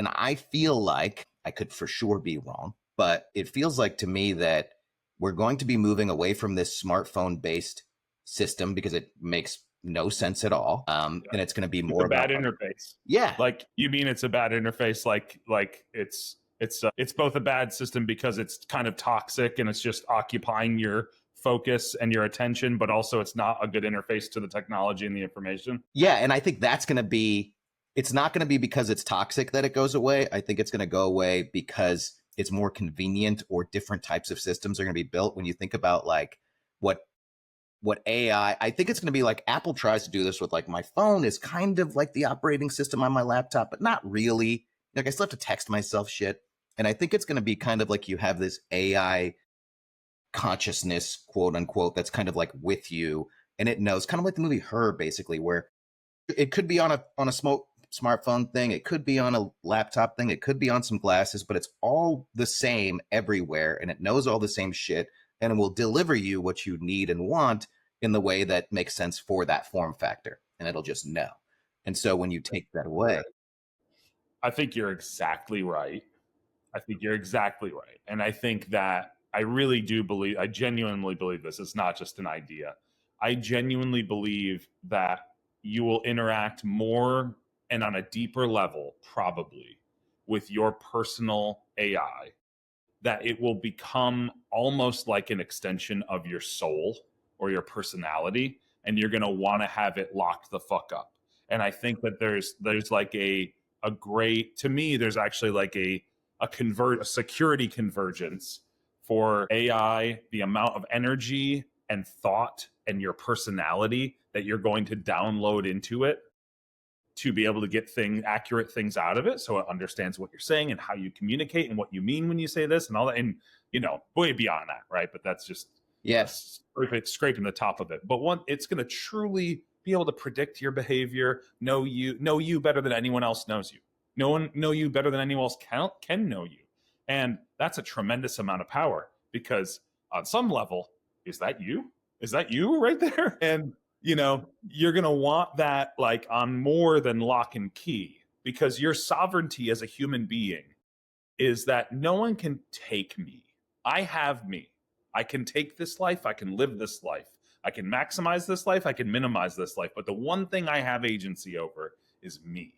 And I feel like, I could for sure be wrong, but it feels like to me that we're going to be moving away from this smartphone based system because it makes no sense at all. And it's going to be more a bad about interface. Yeah. Like, you mean it's a bad interface? Like it's both a bad system because it's kind of toxic and it's just occupying your focus and your attention, but also it's not a good interface to the technology and the information. Yeah, and I think that's going to be, it's not going to be because it's toxic that it goes away. I think it's going to go away because it's more convenient, or different types of systems are going to be built. When you think about like what AI, I think it's going to be like Apple tries to do this with like my phone is kind of like the operating system on my laptop, but not really. Like I still have to text myself shit. And I think it's going to be kind of like you have this AI consciousness, quote unquote, that's kind of like with you, and it knows, kind of like the movie Her, basically, where it could be on a smartphone thing, it could be on a laptop thing, it could be on some glasses, but it's all the same everywhere, and it knows all the same shit, and it will deliver you what you need and want in the way that makes sense for that form factor, and it'll just know. And so when you take that away, I think you're exactly right. And I think that I really do believe, I genuinely believe this. It's not just an idea. I genuinely believe that you will interact more and on a deeper level, probably, with your personal AI, that it will become almost like an extension of your soul or your personality, and you're going to want to have it locked the fuck up. And I think that there's like a great, to me, there's actually like a security convergence for AI, the amount of energy and thought and your personality that you're going to download into it to be able to get accurate things out of it, so it understands what you're saying and how you communicate and what you mean when you say this and all that, and way beyond that, right? But that's just scraping the top of it. But it's going to truly be able to predict your behavior, know you better than anyone else knows you. No one know you better than anyone else can know you. And that's a tremendous amount of power, because on some level, is that you? Is that you right there? And, you're going to want that like on more than lock and key, because your sovereignty as a human being is that no one can take me. I have me. I can take this life. I can live this life. I can maximize this life. I can minimize this life. But the one thing I have agency over is me.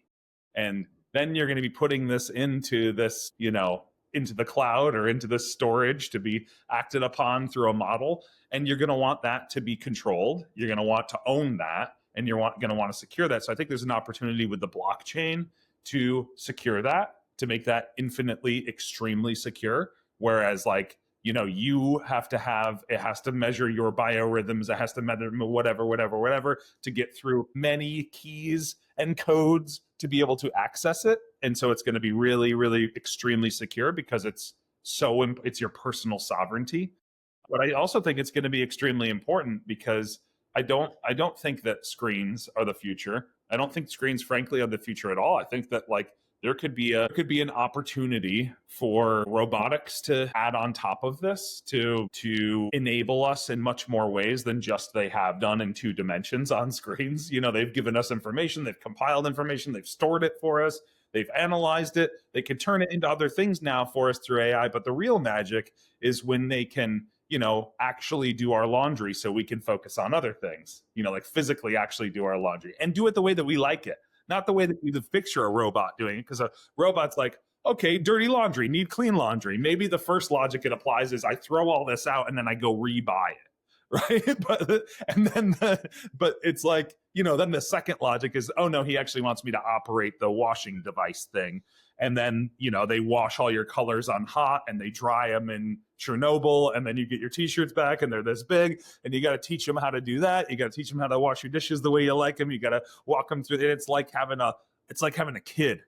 And then you're going to be putting this into this, into the cloud or into this storage to be acted upon through a model. And you're going to want that to be controlled. You're going to want to own that, and you're going to want to secure that. So I think there's an opportunity with the blockchain to secure that, to make that infinitely, extremely secure. Whereas like, you have to it has to measure your biorhythms. It has to measure whatever to get through many keys and codes to be able to access it. And so it's going to be really, really extremely secure, because it's your personal sovereignty. But I also think it's going to be extremely important, because I don't think that screens are the future. I don't think screens, frankly, are the future at all. I think that like there could be an opportunity for robotics to add on top of this to enable us in much more ways than just they have done in 2 dimensions on screens. They've given us information, they've compiled information, they've stored it for us, they've analyzed it, they can turn it into other things now for us through AI. But the real magic is when they can, actually do our laundry so we can focus on other things, like physically actually do our laundry and do it the way that we like it. Not the way that you picture a robot doing it, because a robot's like, okay, dirty laundry, need clean laundry. Maybe the first logic it applies is I throw all this out and then I go rebuy it, right? But it's like, then the second logic is, oh no, he actually wants me to operate the washing device thing. And then, they wash all your colors on hot and they dry them in Chernobyl, and then you get your t-shirts back and they're this big, and you got to teach them how to do that. You got to teach them how to wash your dishes the way you like them. You got to walk them through it. It's like having a kid.